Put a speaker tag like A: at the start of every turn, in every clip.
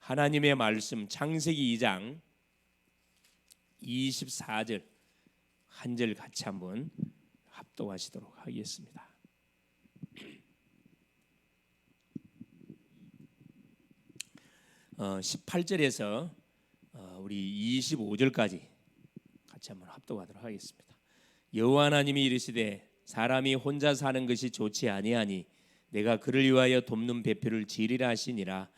A: 하나님의 말씀 창세기 2장 24절 한 절 같이 한번 합독하시도록 하겠습니다. 어, 18절에서 우리 25절까지 같이 한번 합독하도록 하겠습니다. 여호와 하나님이 이르시되 사람이 혼자 사는 것이 좋지 아니하니 내가 그를 위하여 돕는 배표를 지으리라 하시니라.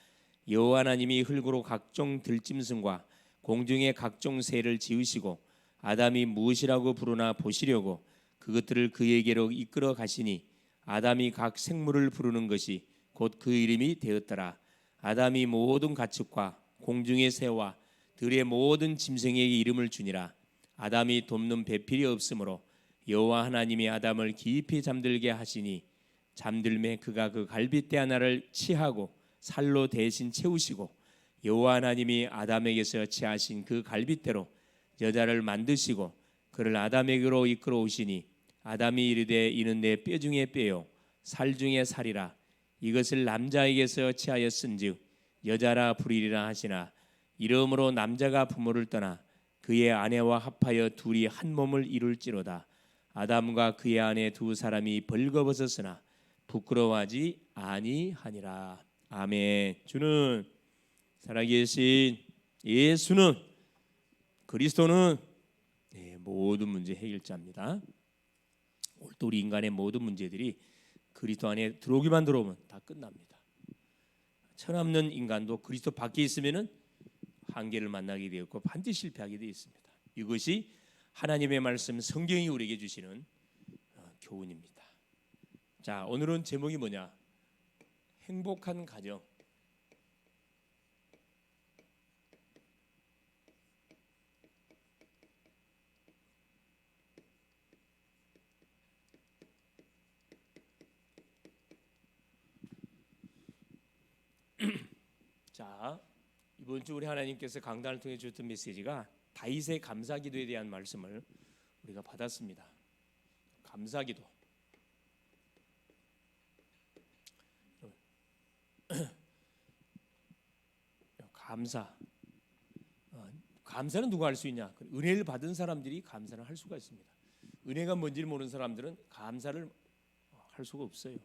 A: 여호와 하나님이 흙으로 각종 들짐승과 공중의 각종 새를 지으시고 아담이 무엇이라고 부르나 보시려고 그것들을 그에게로 이끌어 가시니 아담이 각 생물을 부르는 것이 곧 그 이름이 되었더라. 아담이 모든 가축과 공중의 새와 들의 모든 짐승에게 이름을 주니라. 아담이 돕는 배필이 없으므로 여호와 하나님이 아담을 깊이 잠들게 하시니 잠들매 그가 그 갈빗대 하나를 치하고 살로 대신 채우시고 여호와 하나님이 아담에게서 취하신 그 갈빗대로 여자를 만드시고 그를 아담에게로 이끌어 오시니 아담이 이르되 이는 내 뼈 중에 뼈요 살 중에 살이라. 이것을 남자에게서 취하였은즉 여자라 부리리라 하시나 이러므로 남자가 부모를 떠나 그의 아내와 합하여 둘이 한 몸을 이룰지로다. 아담과 그의 아내 두 사람이 벌거벗었으나 부끄러워하지 아니하니라. 아멘. 주는 살아계신 예수는 그리스도는 모든 문제 해결자입니다. 또 우리 인간의 모든 문제들이 그리스도 안에 들어오기만 들어오면 다 끝납니다. 천없는 인간도 그리스도 밖에 있으면은 한계를 만나게 되었고 반드시 실패하게 되어 있습니다. 이것이 하나님의 말씀 성경이 우리에게 주시는 교훈입니다. 자, 오늘은 제목이 뭐냐? 행복한 가정. 자, 이번 주 우리 하나님께서 강단을 통해 주셨던 메시지가 다윗의 감사기도에 대한 말씀을 우리가 받았습니다. 감사기도. 감사. 감사는 누가 할 수 있냐? 은혜를 받은 사람들이 감사를 할 수가 있습니다. 은혜가 뭔지를 모르는 사람들은 감사를 할 수가 없어요.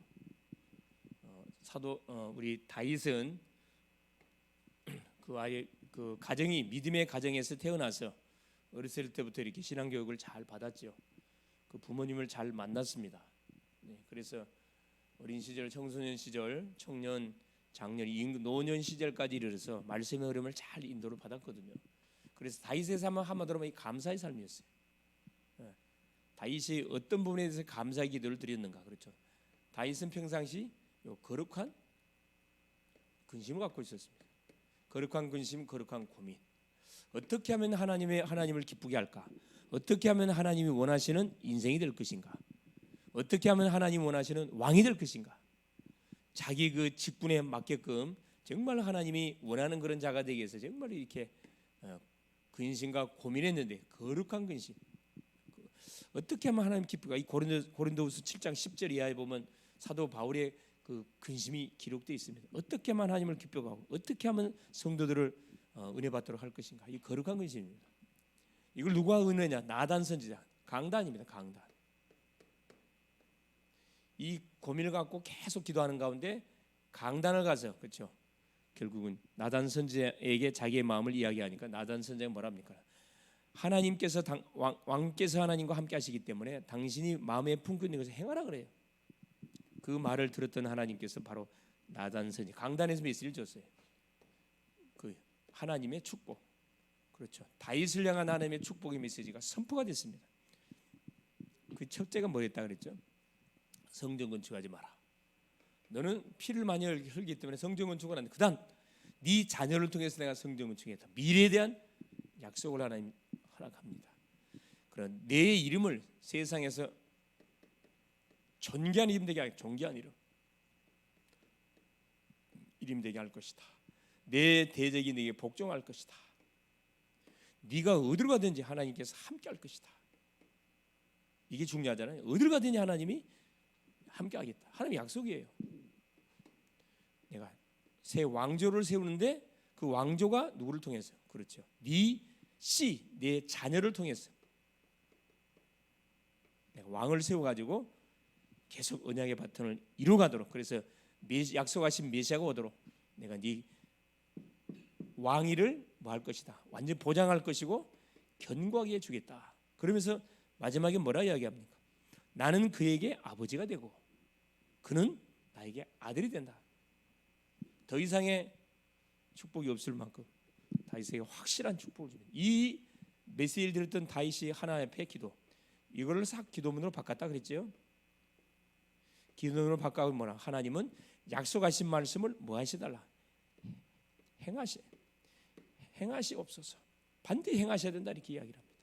A: 사도 우리 다윗은 그 아예 그 가정이 믿음의 가정에서 태어나서 어렸을 때부터 이렇게 신앙 교육을 잘 받았죠. 그 부모님을 잘 만났습니다. 네, 그래서 어린 시절, 청소년 시절, 청년, 장년, 노년 시절까지 이르러서 말씀의 흐름을 잘 인도를 받았거든요. 그래서 다윗의 삶은 한마디로 하면 감사의 삶이었어요. 네, 다윗이 어떤 부분에 대해서 감사의 기도를 드렸는가? 그렇죠. 다윗은 평상시 거룩한 근심을 갖고 있었습니다. 거룩한 근심, 거룩한 고민. 어떻게 하면 하나님을 기쁘게 할까? 어떻게 하면 하나님이 원하시는 인생이 될 것인가? 어떻게 하면 하나님 원하시는 왕이 될 것인가? 자기 그 직분에 맞게끔 정말 하나님이 원하는 그런 자가 되기 위해서 정말 이렇게 근심과 고민했는데 거룩한 근심. 어떻게 하면 하나님 기쁘가? 이 고린도후서 7장 10절 이하에 보면 사도 바울의 그 근심이 기록되어 있습니다. 어떻게 하면 하나님을 기쁘게 하고 어떻게 하면 성도들을 은혜 받도록 할 것인가? 이 거룩한 근심입니다. 이걸 누가 은혜냐? 나단 선지자, 강단입니다. 강단. 이 고민을 갖고 계속 기도하는 가운데 강단을 가서 그렇죠. 결국은 나단 선지자에게 자기의 마음을 이야기하니까 나단 선지자가 뭐랍니까? 하나님께서 왕께서 하나님과 함께 하시기 때문에 당신이 마음에 품고 있는 것을 행하라 그래요. 그 말을 들었던 하나님께서 바로 나단 선지 강단에서 메시지를 줬어요. 그 하나님의 축복, 그렇죠. 다윗을 향한 하나님의 축복의 메시지가 선포가 됐습니다. 그 첫째가 뭐였다 그랬죠? 성전 건축하지 마라. 너는 피를 많이 흘리기 때문에 성전 건축을 하는데 그다음 네 자녀를 통해서 내가 성전 건축했다. 미래에 대한 약속을 하나님 허락합니다. 그런 내 이름을 세상에서 존귀한 이름 되게 할 존귀한 이름 되게 할 것이다. 내 대적이 네게 복종할 것이다. 네가 어디로 가든지 하나님께서 함께 할 것이다. 이게 중요하잖아요. 어디로 가든지 하나님이 함께 하겠다. 하나님의 약속이에요. 내가 새 왕조를 세우는데 그 왕조가 누구를 통해서? 그렇죠. 네 씨, 네 자녀를 통해서 내가 왕을 세워가지고 계속 언약의 바통을 이루어가도록, 그래서 약속하신 메시아가 오도록 내가 네 왕위를 뭐 할 것이다, 완전 보장할 것이고 견고하게 해주겠다. 그러면서 마지막에 뭐라 이야기합니까? 나는 그에게 아버지가 되고 그는 나에게 아들이 된다. 더 이상의 축복이 없을 만큼 다윗에게 확실한 축복을 줍니다. 이 메시지를 들었던 다윗이 하나님 앞에 기도, 이걸 싹 기도문으로 바꿨다 그랬죠. 기도문으로 바꿔서 뭐라? 하나님은 약속하신 말씀을 뭐 하시달라? 행하시옵소서. 반드시 행하셔야 된다, 이렇게 이야기를 합니다.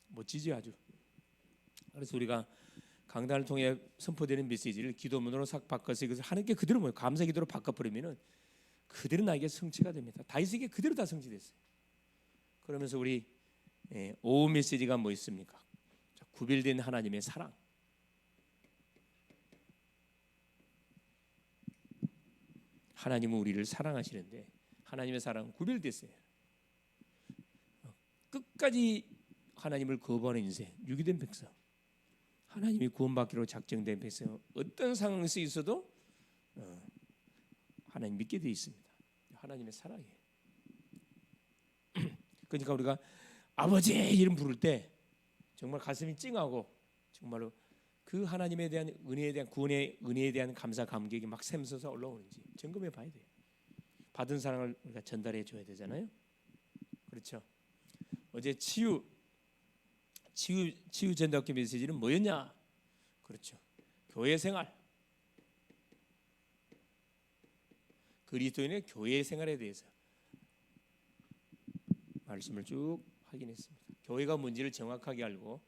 A: 멋지지 아주. 그래서 우리가 강단을 통해 선포되는 메시지를 기도문으로 싹 바꿔서 이것을 하나님께 그대로 뭐예요? 감사 기도로 바꿔버리면은 그대로 나에게 성취가 됩니다. 다윗에게 그대로 다 성취됐어요. 그러면서 우리 오후 메시지가 뭐 있습니까? 구별된 하나님의 사랑. 하나님은 우리를 사랑하시는데 하나님의 사랑은 구별됐어요. 끝까지 하나님을 거부하는 인생, 유기된 백성, 하나님이 구원받기로 작정된 백성, 어떤 상황에서 있어도 하나님 믿게 되어 있습니다. 하나님의 사랑이에요. 그러니까 우리가 아버지 이름 부를 때 정말 가슴이 찡하고 정말로 그 하나님에 대한 은혜에 대한 구원의 은혜에 대한 감사 감격이 막 샘솟아 올라오는지 점검해 봐야 돼요. 받은 사랑을 우리가 전달해 줘야 되잖아요. 그렇죠. 어제 치유 전도학교 메시지는 뭐였냐? 그렇죠. 교회 생활. 그리스도인의 교회 생활에 대해서 말씀을 쭉 확인했습니다. 교회가 뭔지를 정확하게 알고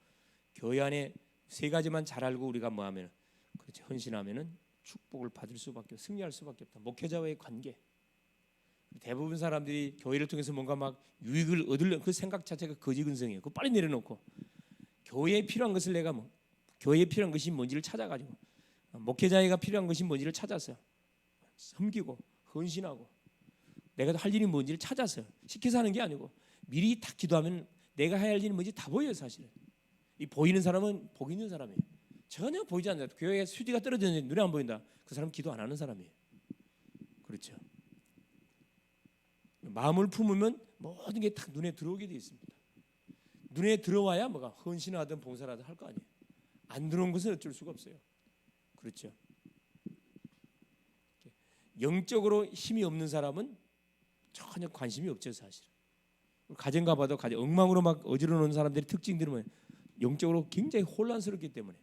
A: 교회 안에 세 가지만 잘 알고 우리가 뭐하면 그렇죠. 헌신하면은 축복을 받을 수밖에, 승리할 수밖에 없다. 목회자와의 관계. 대부분 사람들이 교회를 통해서 뭔가 막 유익을 얻으려는 그 생각 자체가 거지 근성이에요. 그거 빨리 내려놓고 교회에 필요한 것을 내가 교회에 필요한 것이 뭔지를 찾아가지고 목회자가 필요한 것이 뭔지를 찾아서 섬기고 헌신하고 내가 할 일이 뭔지를 찾아서 시켜서 하는 게 아니고 미리 딱 기도하면 내가 해야 할 일이 뭔지 다 보여요. 사실은 이 보이는 사람은 복 있는 사람이에요. 전혀 보이지 않는다. 교회에 수지가 떨어졌는데 눈에 안 보인다. 그 사람은 기도 안 하는 사람이에요. 그렇죠. 마음을 품으면 모든 게 딱 눈에 들어오게 되어 있습니다. 눈에 들어와야 뭐가 헌신하든 봉사하든 할 거 아니에요. 안 들어온 것은 어쩔 수가 없어요. 그렇죠. 영적으로 힘이 없는 사람은 전혀 관심이 없죠. 사실 가정 가봐도 엉망으로 막 어지러 놓은 사람들의 특징들은 뭐예요? 영적으로 굉장히 혼란스럽기 때문에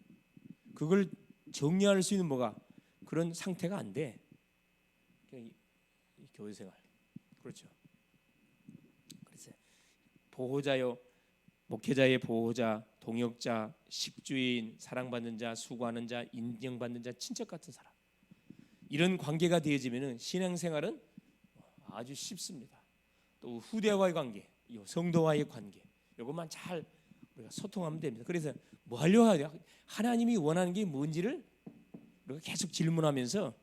A: 그걸 정리할 수 있는 뭐가 그런 상태가 안 돼. 이 교회 생활. 그렇죠. 그래서 보호자요, 목회자의 보호자, 동역자, 식주인, 사랑받는 자, 수고하는 자, 인정받는 자, 친척 같은 사람. 이런 관계가 되어지면은 신앙생활은 아주 쉽습니다. 또 후대와의 관계, 성도와의 관계, 이것만 잘 우리가 소통하면 됩니다. 그래서 뭐 하려고 해야 돼요? 하나님이 원하는 게 뭔지를 우리가 계속 질문하면서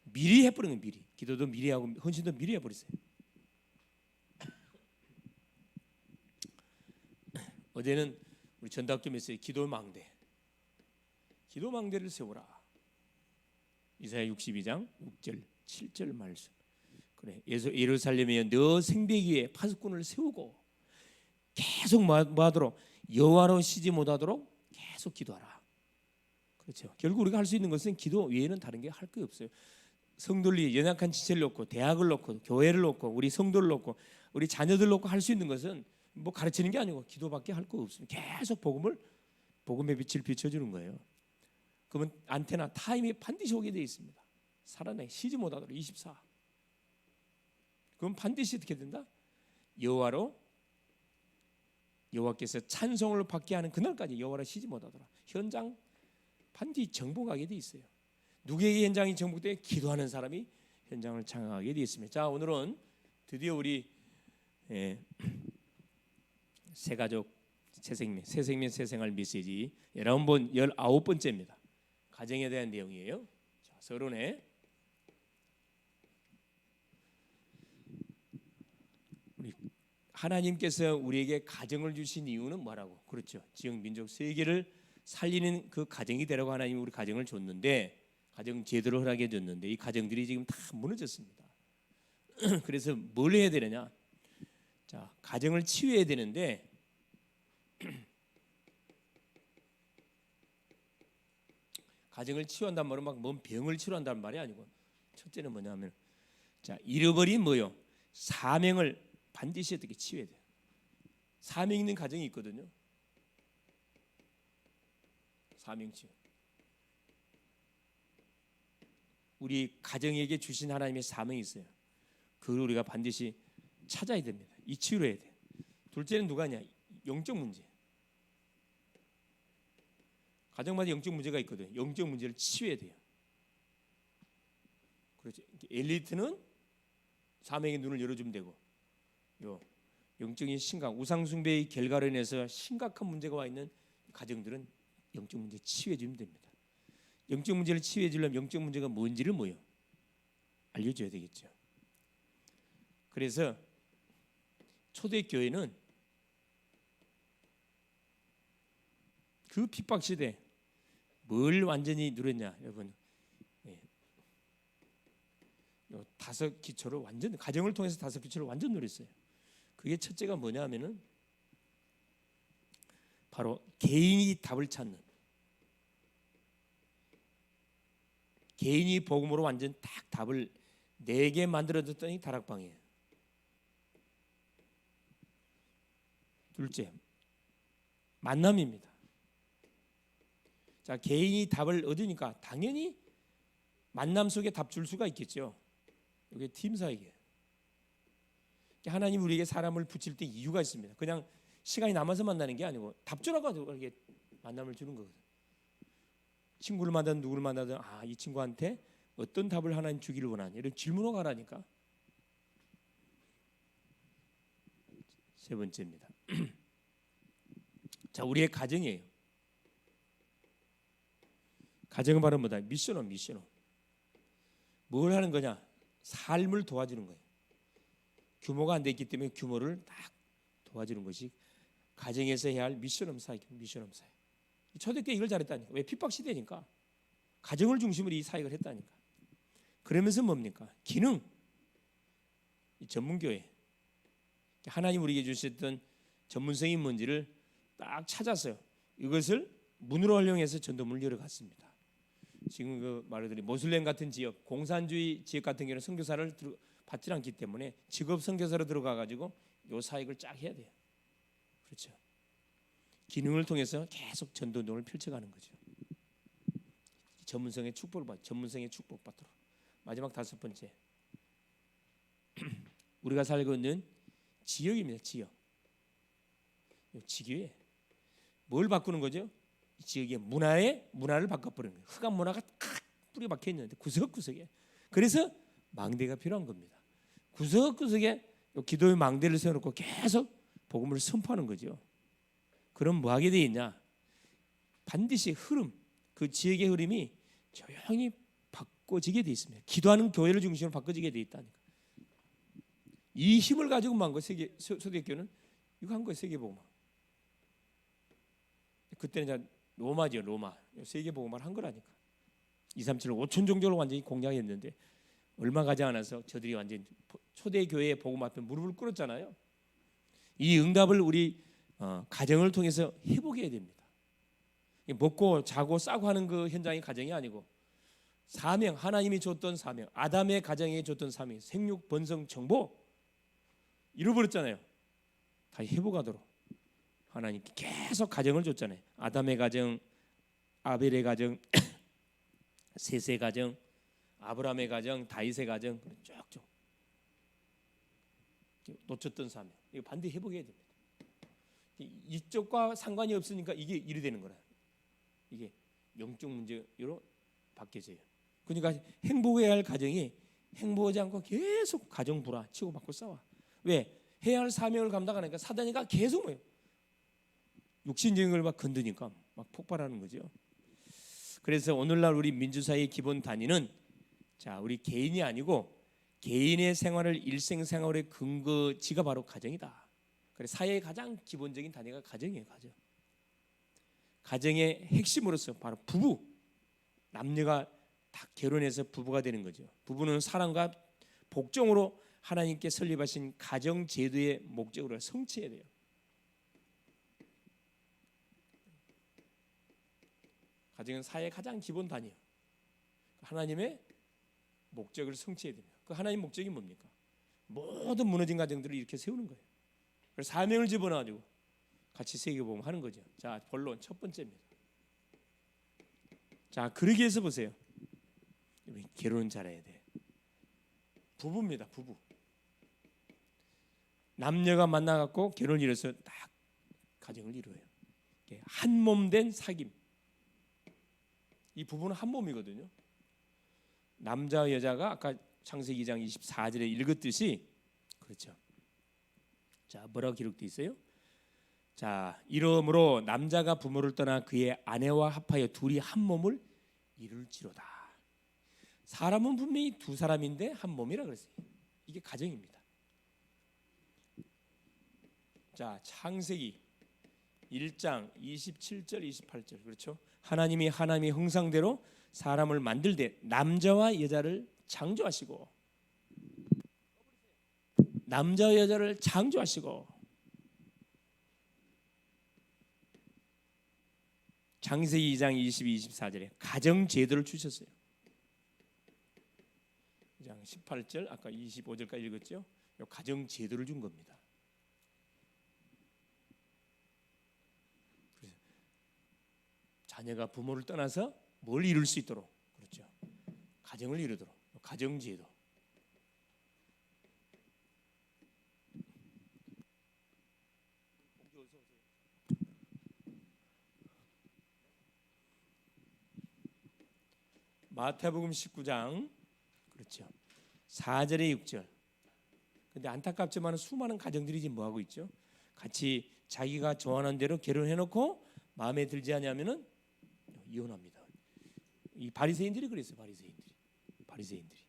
A: 미리 해버리는 거예요. 미리 기도도 미리 하고 헌신도 미리 해버리세요. 어제는 우리 전도학교 메시지 기도망대, 기도망대를 세우라. 이사야 62장 6절 7절 말씀. 그래, 예루살렘에 너 생배기에 파수꾼을 세우고 계속 뭐하도록 여호와로 쉬지 못하도록 계속 기도하라. 그렇죠. 결국 우리가 할 수 있는 것은 기도 외에는 다른 게 할 게 없어요. 성도를 연약한 지체를 놓고 대학을 놓고 교회를 놓고 우리 성도를 놓고 우리 자녀들 놓고 할 수 있는 것은 뭐 가르치는 게 아니고 기도밖에 할 거 없습니다. 계속 복음의 빛을 비춰주는 거예요. 그러면 안테나 타임이 반드시 오게 되어 있습니다. 살아내 쉬지 못하도록 24. 그럼 반드시 어떻게 된다? 여호와께서 찬송을 받게 하는 그날까지 여호와를 쉬지 못하도록 현장 반드시 정복하게 되어 있어요. 누구에게 현장이 정복돼? 기도하는 사람이 현장을 장악하게 되어 있습니다. 자, 오늘은 드디어 우리 새가족 새생명 새생활 메시지 19번째입니다. 가정에 대한 내용이에요. 자, 서론에 하나님께서 우리에게 가정을 주신 이유는 뭐라고? 그렇죠. 지역 민족 세계를 살리는 그 가정이 되라고 하나님이 우리 가정을 줬는데, 가정 제도를 허락해 줬는데 이 가정들이 지금 다 무너졌습니다. 그래서 뭘 해야 되느냐? 자, 가정을 치유해야 되는데 가정을 치유한단 말은 막 뭔 병을 치료한다는 말이 아니고, 첫째는 뭐냐면, 자, 잃어버린 뭐요? 사명을 반드시 어떻게 치유해야 돼요. 사명 있는 가정이 있거든요. 사명 치유. 우리 가정에게 주신 하나님의 사명이 있어요. 그걸 우리가 반드시 찾아야 됩니다. 이 치유를 해야 돼요. 둘째는 누가냐? 영적 문제. 가정마다 영적 문제가 있거든요. 영적 문제를 치유해야 돼요. 그렇죠. 엘리트는 사명의 눈을 열어주면 되고, 요 영적인 심각, 우상숭배의 결과로 인해서 심각한 문제가 와 있는 가정들은 영적 문제 치유해 주면 됩니다. 영적 문제를 치유해 주려면 영적 문제가 뭔지를 뭐요? 알려줘야 되겠죠. 그래서 초대교회는 그 핍박 시대 뭘 완전히 누렸냐, 여러분? 다섯 기초로 완전, 가정을 통해서 다섯 기초를 완전 누렸어요. 그게 첫째가 뭐냐면은 바로 개인이 답을 찾는, 개인이 복음으로 완전 딱 답을 내게 만들어줬더니 다락방이에요. 둘째, 만남입니다. 자, 개인이 답을 얻으니까 당연히 만남 속에 답 줄 수가 있겠죠. 이게 팀사이게. 하나님 우리에게 사람을 붙일 때 이유가 있습니다. 그냥 시간이 남아서 만나는 게 아니고 답 주라고 이렇게 만남을 주는 거거든요. 친구를 만나든 누구를 만나든, 아, 이 친구한테 어떤 답을 하나님 주기를 원하냐, 이런 질문을 가라니까. 세 번째입니다. 자, 우리의 가정이에요. 가정은 바로 뭐다? 미션업. 뭘 하는 거냐? 삶을 도와주는 거예요. 규모가 안 돼 있기 때문에 규모를 딱 도와주는 것이 가정에서 해야 할 미션업 사역. 초대교회 이걸 잘했다니까. 왜? 핍박 시대니까 가정을 중심으로 이 사역을 했다니까. 그러면서 뭡니까? 기능. 이 전문교회. 하나님 우리에게 주셨던 전문성이 뭔지를 딱 찾았어요. 이것을 문으로 활용해서 전도문을 열어갔습니다. 지금 그 말하더니 모슬렘 같은 지역, 공산주의 지역 같은 경우는 선교사를 받지 않기 때문에 직업 선교사로 들어가 가지고 요 사역을 쫙 해야 돼요. 그렇죠. 기능을 통해서 계속 전도운동을 펼쳐가는 거죠. 전문성의 축복을 받도록. 마지막 다섯 번째, 우리가 살고 있는 지역입니다. 지역에 뭘 바꾸는 거죠? 지역의 문화를 바꿔버리는 거예요. 흑암 문화가 탁 뿌리 박혀 있는데 구석구석에. 그래서 망대가 필요한 겁니다. 구석구석에 기도의 망대를 세워놓고 계속 복음을 선포하는 거죠. 그럼 뭐 하게 돼 있냐? 반드시 흐름, 그 지역의 흐름이 조용히 바꿔지게 돼 있습니다. 기도하는 교회를 중심으로 바꿔지게 돼 있다니까. 이 힘을 가지고 만 거, 초대교회는 이거 한 거예요. 세계복음화. 그때는 이제 로마죠. 로마. 세계복음화를 한 거라니까. 237, 5천 종교를 완전히 공략했는데 얼마 가지 않아서 저들이 완전히 초대교회의 복음 앞에 무릎을 꿇었잖아요. 이 응답을 우리 가정을 통해서 회복해야 됩니다. 먹고 자고 싸고 하는 그 현장이 가정이 아니고 사명, 하나님이 줬던 사명, 아담의 가정에 줬던 사명, 생육, 번성, 정보 잃어버렸잖아요. 다 회복하도록 하나님께 계속 가정을 줬잖아요. 아담의 가정, 아벨의 가정, 셋의 가정, 아브라함의 가정, 다윗의 가정, 쭉쭉 놓쳤던 사명, 이거 반드시 회복해야 됩니다. 이쪽과 상관이 없으니까 이게 일이 되는 거라. 이게 영적 문제로 바뀌어져요. 그러니까 행복해야 할 가정이 행복하지 않고 계속 가정 불화, 치고받고 싸워. 왜? 해야 할 사명을 감당하니까 사단이가 계속 뭐예요? 육신적인 걸 막 건드니까 막 폭발하는 거죠. 그래서 오늘날 우리 민주사회의 기본 단위는, 자, 우리 개인이 아니고 개인의 생활을 일생생활의 근거지가 바로 가정이다. 그래 사회의 가장 기본적인 단위가 가정이에요. 가정의 핵심으로서 바로 부부, 남녀가 다 결혼해서 부부가 되는 거죠. 부부는 사랑과 복종으로 하나님께 설립하신 가정 제도의 목적으로 성취해야 돼요. 가정은 사회의 가장 기본 단위예요. 하나님의 목적을 성취해야 됩니다. 그 하나님 목적이 뭡니까? 모든 무너진 가정들을 이렇게 세우는 거예요. 그래서 사명을 집어넣어가지고 같이 세계보험 하는 거죠. 자, 본론 첫 번째입니다. 자, 그러기 위해서 보세요. 결혼은 잘해야 돼. 부부입니다. 부부. 남녀가 만나갖고 결혼을 이뤄서 딱 가정을 이루어요. 한 몸 된 사귐. 이 부부는 한 몸이거든요. 남자와 여자가 아까 창세기 2장 24절에 읽었듯이 그렇죠. 자, 뭐라고 기록되어 있어요? 자, 이러므로 남자가 부모를 떠나 그의 아내와 합하여 둘이 한 몸을 이룰지로다. 사람은 분명히 두 사람인데 한 몸이라 그랬어요. 이게 가정입니다. 자, 창세기 1장 27절 28절 그렇죠? 하나님의 형상대로 사람을 만들되 남자와 여자를 창조하시고 남자와 여자를 창조하시고 창세기 2장 22, 24절에 가정 제도를 주셨어요. 2장 18절 아까 25절까지 읽었죠? 가정 제도를 준 겁니다. 자녀가 부모를 떠나서 뭘 이룰 수 있도록 그렇죠. 가정을 이루도록 가정 제도. 마태복음 19장 그렇죠. 4절에 6절. 근데 안타깝지만 수많은 가정들이 지금 뭐 하고 있죠? 같이 자기가 좋아하는 대로 결혼해 놓고 마음에 들지 않냐면은 이혼합니다. 이 바리새인들이 그랬어요. 바리새인들이.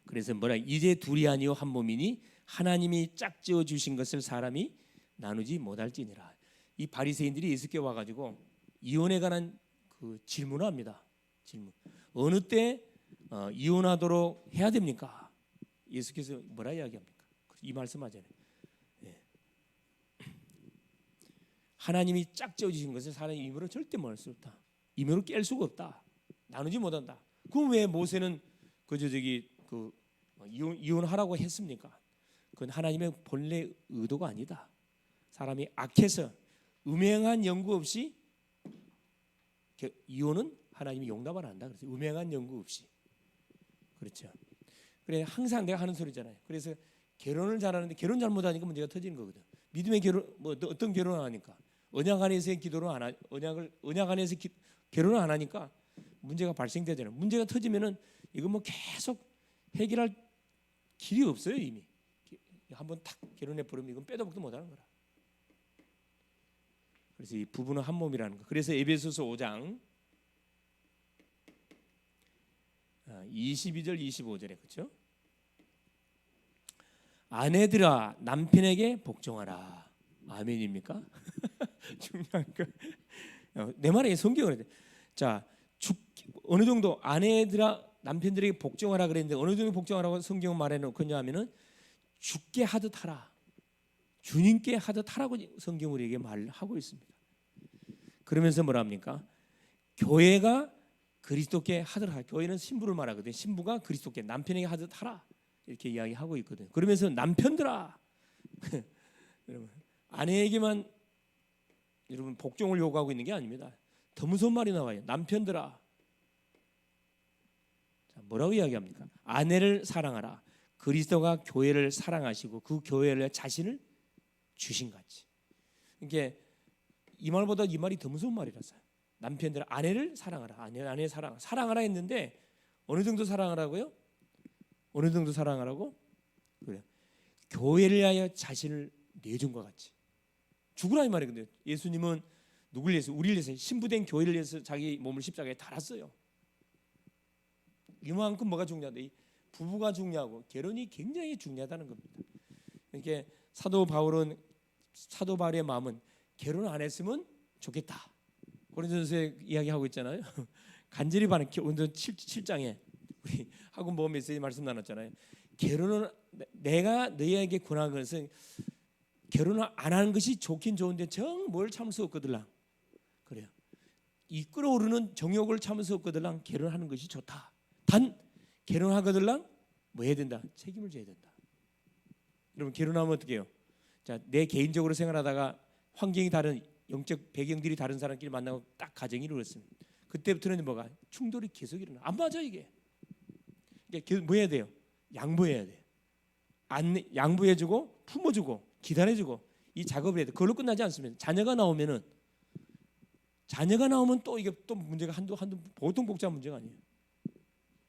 A: 그래서 뭐라 이제 둘이 아니요 한 몸이니 하나님이 짝지어 주신 것을 사람이 나누지 못할지니라. 이 바리새인들이 예수께 와가지고 이혼에 관한 그 질문을 합니다. 질문. 어느 때 이혼하도록 해야 됩니까? 예수께서 뭐라 이야기합니까? 이 말씀하잖아요. 하나님이 짝지어 주신 것을 사람이 임의로 절대 못할 수 없다. 임의로 깰 수가 없다. 나누지 못한다. 그럼 왜 모세는 이혼하라고 했습니까? 그건 하나님의 본래 의도가 아니다. 사람이 악해서 음행한 연구 없이 이혼은 하나님이 용납을 한다. 그래서 음행한 연구 없이 그렇죠. 그래 항상 내가 하는 소리잖아요. 그래서 결혼을 잘하는데 결혼 잘못하니까 문제가 터지는 거거든. 믿음의 결혼 뭐 어떤 결혼을 하니까 언약 안에서의 기도를 안 하, 언약 안에서 결혼을 안 하니까 문제가 발생되잖아요. 문제가 터지면은 이거 뭐 계속 해결할 길이 없어요. 이미 한번 탁 결혼해 버리면 이건 빼도 박도 못하는 거라. 그래서 이 부부는 한 몸이라는 거. 그래서 에베소서 5장 22절 25절에 그렇죠? 아내들아 남편에게 복종하라. 아멘입니까? 중요한 거. 내 말에 성경을 해. 자, 어느 정도 아내들아 남편들에게 복종하라 그랬는데 어느 정도 복종하라고 성경은 말해놓거냐 하면은 주께 하듯 하라. 주님께 하듯 하라고 성경 우리에게 말하고 있습니다. 그러면서 뭐라 합니까? 교회가 그리스도께 하듯 하라. 교회는 신부를 말하거든요. 신부가 그리스도께 남편에게 하듯 하라. 이렇게 이야기하고 있거든요. 그러면서 남편들아 여러분 아내에게만 여러분 복종을 요구하고 있는 게 아닙니다. 더 무서운 말이 나와요. 남편들아 자, 뭐라고 이야기합니까? 아내를 사랑하라. 그리스도가 교회를 사랑하시고 그 교회를 자신을 주신 같이. 이게 이 말보다 이 말이 더 무서운 말이라서요. 남편들 아내를 사랑하라. 아내 사랑하라 했는데 어느 정도 사랑하라고요? 어느 정도 사랑하라고? 그래. 교회를 위하여 자신을 내준 것 같이. 죽으라 이 말이거든요. 예수님은 누굴 위해서? 우리를 위해서 신부된 교회를 위해서 자기 몸을 십자가에 달았어요. 이만큼 뭐가 중요한데 이 부부가 중요하고 결혼이 굉장히 중요하다는 겁니다. 이렇게 사도 바울의 마음은 결혼 안 했으면 좋겠다. 고린도전서에 이야기하고 있잖아요. 간절히 바라는 고린도전 7장에 우리 학원 모험 메시지 말씀 나눴잖아요. 결혼은 내가 너희에게 권하는 것은 결혼을 안 하는 것이 좋긴 좋은데 뭘 참을 수 없거들랑. 그래요. 이 끓어오르는 정욕을 참을 수 없거들랑 결혼하는 것이 좋다. 단 결혼하거들랑 뭐 해야 된다? 책임을 져야 된다. 여러분 결혼하면 어떻게 해요? 자, 내 개인적으로 생활하다가 환경이 다른 영적 배경들이 다른 사람끼리 만나고 딱 가정이 이루어졌습니다. 그때부터는 뭐가 충돌이 계속 일어나. 안 맞아 이게. 뭐 해야 돼요? 양보해야 돼. 양보해주고 품어주고 기다려주고 이 작업을 해야 돼. 그걸로 끝나지 않습니다. 자녀가 나오면 또 이게 또 문제가 한두 보통 복잡한 문제가 아니에요.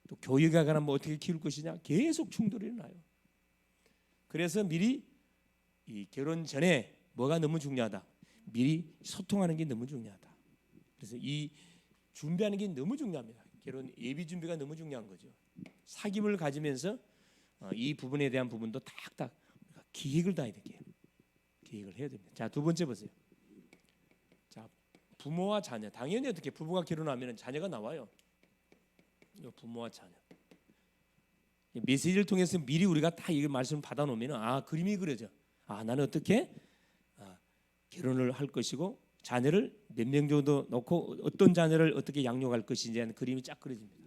A: 또 교육에 관한 뭐 어떻게 키울 것이냐 계속 충돌이 일어나요. 그래서 미리 이 결혼 전에 뭐가 너무 중요하다. 미리 소통하는 게 너무 중요하다. 그래서 이 준비하는 게 너무 중요합니다. 결혼 예비 준비가 너무 중요한 거죠. 사귐을 가지면서 이 부분에 대한 부분도 딱딱 기획을 다 해야 돼요. 기획을 해야 됩니다. 자, 두 번째 보세요. 자, 부모와 자녀. 당연히 어떻게 부부가 결혼하면 자녀가 나와요. 부모와 자녀. 메시지를 통해서 미리 우리가 다 이 말씀을 받아놓으면 그림이 그려져. 나는 어떻게 결혼을 할 것이고 자녀를 몇 명 정도 놓고 어떤 자녀를 어떻게 양육할 것인지 하는 그림이 쫙 그려집니다.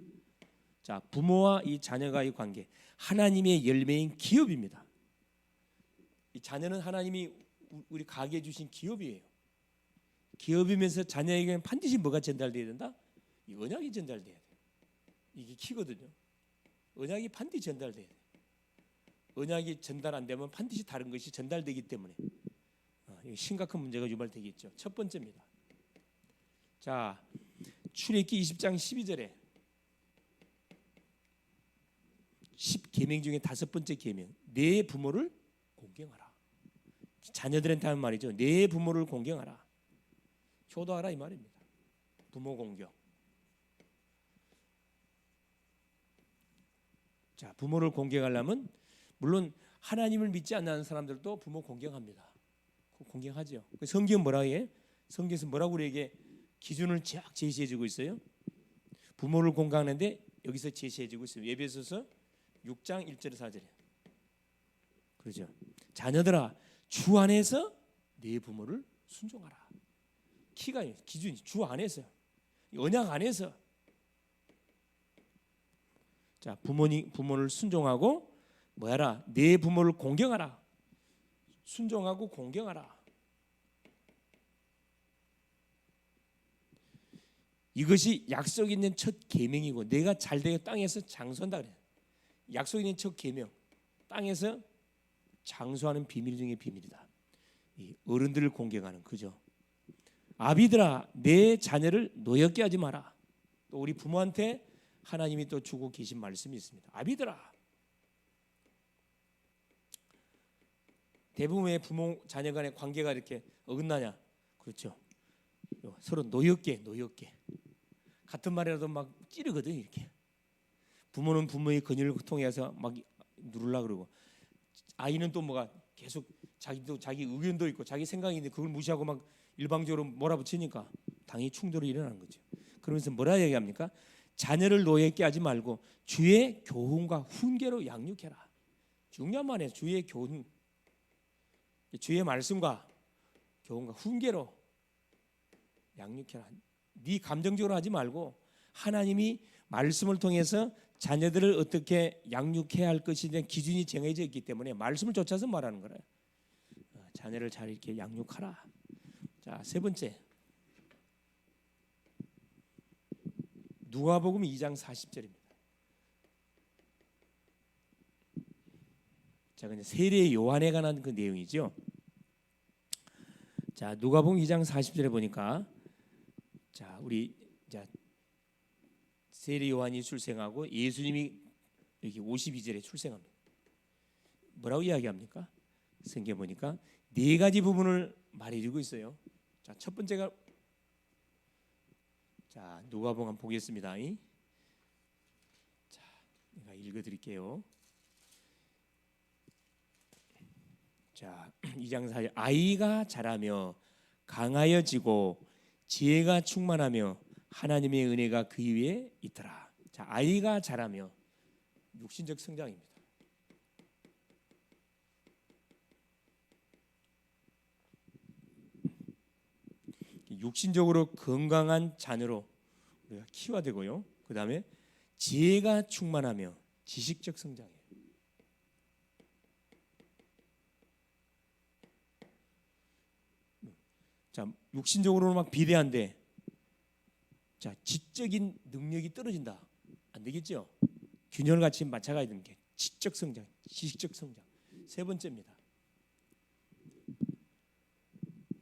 A: 자, 부모와 이 자녀가의 관계, 하나님의 열매인 기업입니다. 이 자녀는 하나님이 우리 가게 주신 기업이에요. 기업이면서 자녀에게는 반드시 뭐가 전달돼야 된다? 이 언약이 전달돼야 돼. 이게 키거든요. 언약이 반드시 전달돼야 돼. 언약이 전달 안 되면 반드시 다른 것이 전달되기 때문에 심각한 문제가 유발되겠죠. 첫 번째입니다. 자, 출애굽기 20장 12절에 10계명 중에 다섯 번째 계명, 내 부모를 공경하라. 자녀들한테 하는 말이죠. 내 부모를 공경하라. 효도하라 이 말입니다. 부모 공경. 자, 부모를 공경하려면 물론 하나님을 믿지 않는 사람들도 부모 공경합니다. 공경하죠. 성경 뭐라고 해? 성경에서 뭐라고 우리에게 기준을 쫙 제시해주고 있어요. 부모를 공경하는데 여기서 제시해주고 있어요. 에베소서 6장 1절 4절에. 그렇죠. 자녀들아, 주 안에서 네 부모를 순종하라. 키가 기준이 주 안에서, 언약 안에서. 자, 부모를 순종하고 뭐하라? 네 부모를 공경하라. 순종하고 공경하라. 이것이 약속 있는 첫 계명이고 내가 잘되게 땅에서 장수한다 그래. 약속 있는 첫 계명, 땅에서 장수하는 비밀 중에 비밀이다. 이 어른들을 공경하는 그죠. 아비들아, 내 자녀를 노엽게 하지 마라. 또 우리 부모한테 하나님이 또 주고 계신 말씀이 있습니다. 아비들아. 대부분의 부모 자녀 간의 관계가 이렇게 어긋나냐? 그렇죠. 서로 노엽게 같은 말이라도 막 찌르거든 이렇게. 부모는 부모의 권유를 통해서 막 누르려 그러고 아이는 또 뭐가 계속 자기도 자기 의견도 있고 자기 생각이 있는데 그걸 무시하고 막 일방적으로 몰아붙이니까 당연히 충돌이 일어나는 거죠. 그러면서 뭐라 얘기합니까? 자녀를 노엽게 하지 말고 주의 교훈과 훈계로 양육해라. 중요한 말이에요. 주의 교훈, 주의 말씀과 교훈과 훈계로 양육해라. 네 감정적으로 하지 말고 하나님이 말씀을 통해서 자녀들을 어떻게 양육해야 할 것에 대한 기준이 정해져 있기 때문에 말씀을 쫓아서 말하는 거예요. 자녀를 잘 이렇게 양육하라. 자, 세 번째. 누가복음 2장 40절입니다. 자, 근데 세례 요한에 관한 그 내용이죠. 자, 누가복음 2장 40절에 보니까 자, 우리 세례 요한이 출생하고 예수님이 여기 52절에 출생합니다. 뭐라고 이야기합니까? 성경 보니까 네 가지 부분을 말해주고 있어요. 자, 첫 번째가 자, 누가복음 한번 보겠습니다. 자, 내가 읽어드릴게요. 자, 2장 4절 아이가 자라며 강하여지고 지혜가 충만하며 하나님의 은혜가 그 위에 있더라. 자, 아이가 자라며 육신적 성장입니다. 육신적으로 건강한 자녀로 우리가 키워야 되고요. 그 다음에 지혜가 충만하며 지식적 성장이에요. 자, 육신적으로는 막 비대한데, 자, 지적인 능력이 떨어진다. 안 되겠죠? 균형을 같이 맞춰가야 되는 게 지적 성장, 지식적 성장. 세 번째입니다.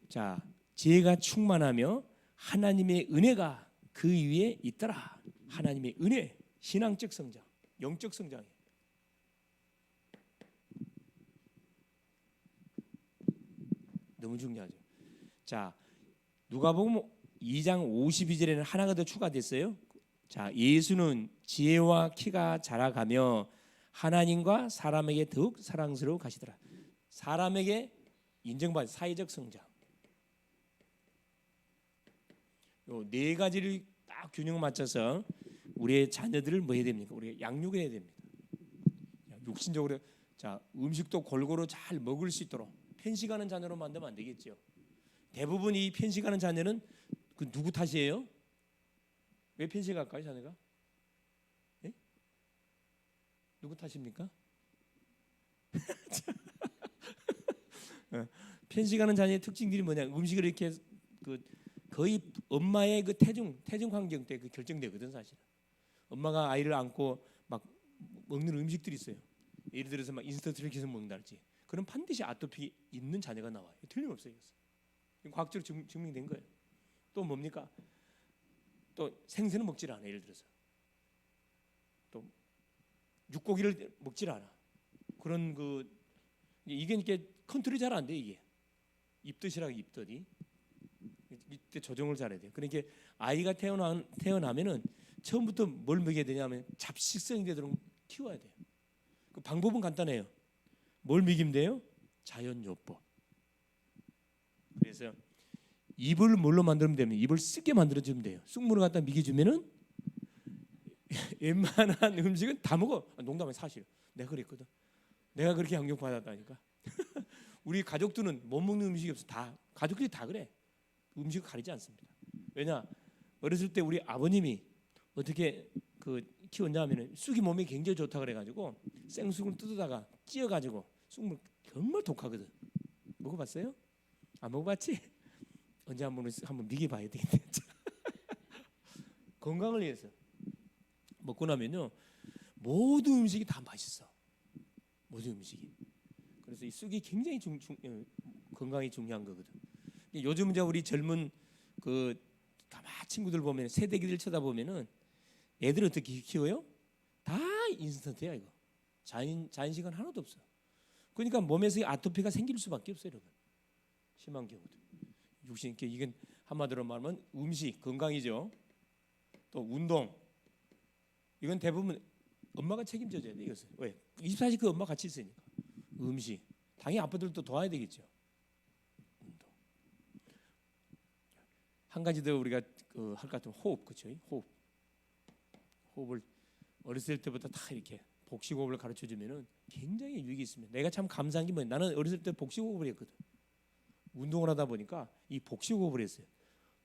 A: 자, 지혜가 충만하며 하나님의 은혜가 그 위에 있더라. 하나님의 은혜, 신앙적 성장, 영적 성장이에요. 너무 중요하죠. 자, 누가복음 2장 52절에는 하나가 더 추가됐어요. 자, 예수는 지혜와 키가 자라가며 하나님과 사람에게 더욱 사랑스러워 가시더라. 사람에게 인정받은 사회적 성장. 요 네 가지를 딱 균형 맞춰서 우리의 자녀들을 뭐 해야 됩니까? 우리가 양육을 해야 됩니다. 육신적으로 자, 음식도 골고루 잘 먹을 수 있도록 편식하는 자녀로 만들면 안 되겠죠. 대부분 이 편식하는 자녀는 그 누구 탓이에요? 왜 편식할까요, 자녀가? 예? 누구 탓입니까? 편식하는 자녀의 특징들이 뭐냐? 음식을 이렇게 그 거의 엄마의 그 태중 환경 때 그 결정되거든 사실. 엄마가 아이를 안고 막 먹는 음식들이 있어요. 예를 들어서 막 인스턴트 이렇게 해서 먹는다든지. 그럼 반드시 아토피 있는 자녀가 나와요. 틀림없어요. 과학적으로 증명된 거예요. 또 뭡니까? 또 생선은 먹질 않아. 예를 들어서 또 육고기를 먹질 않아. 그런 그 이게 이렇게 컨트롤이 잘 안 돼. 이게 입덧이라고 입덧이 이때 조정을 잘해야 돼요. 그러니까 아이가 태어나면은 처음부터 뭘 먹여야 되냐면 잡식성이 되도록 키워야 돼요. 그 방법은 간단해요. 뭘 먹이면 돼요? 자연요법. 그래서 입을 뭘로 만들면 되면 입을 쓰게 만들어주면 돼요. 쑥물을 갖다 먹여주면은 웬만한 음식은 다 먹어. 농담은 사실. 내가 그랬거든. 내가 그렇게 양육 받았다니까. 우리 가족들은 못 먹는 음식이 없어. 다 가족들이 다 그래. 음식을 가리지 않습니다. 왜냐? 어렸을 때 우리 아버님이 어떻게 그 키웠냐면은 쑥이 몸에 굉장히 좋다 그래가지고 생쑥을 뜯어다가 찧어가지고 쑥물 정말 독하거든. 먹어봤어요? 안 먹어봤지? 언제 한번 먹여봐야 되겠네. 건강을 위해서 먹고 나면요 모든 음식이 다 맛있어. 모든 음식이. 그래서 이 쑥이 굉장히 건강이 중요한 거거든. 요즘 이제 우리 젊은 그 가마 친구들 보면 세대기들 쳐다보면은 애들 어떻게 키워요? 다 인스턴트야 이거. 자연식은 하나도 없어. 그러니까 몸에서 아토피가 생길 수밖에 없어요, 여러분. 심한 경우도. 육신 이건 한마디로 말하면 음식 건강이죠. 또 운동. 이건 대부분 엄마가 책임져줘야 돼 이것은. 왜? 24시간 그 엄마 같이 있으니까. 음식. 당연히 아빠들도 도와야 되겠죠. 운동. 한 가지 더 우리가 할 것 같으면 호흡, 그렇죠? 호흡을 어렸을 때부터 다 이렇게 복식호흡을 가르쳐 주면은 굉장히 유익이 있습니다. 내가 참 감사한 게 뭐냐? 나는 어렸을 때 복식호흡을 했거든. 운동을 하다 보니까 이 복식호흡을 했어요.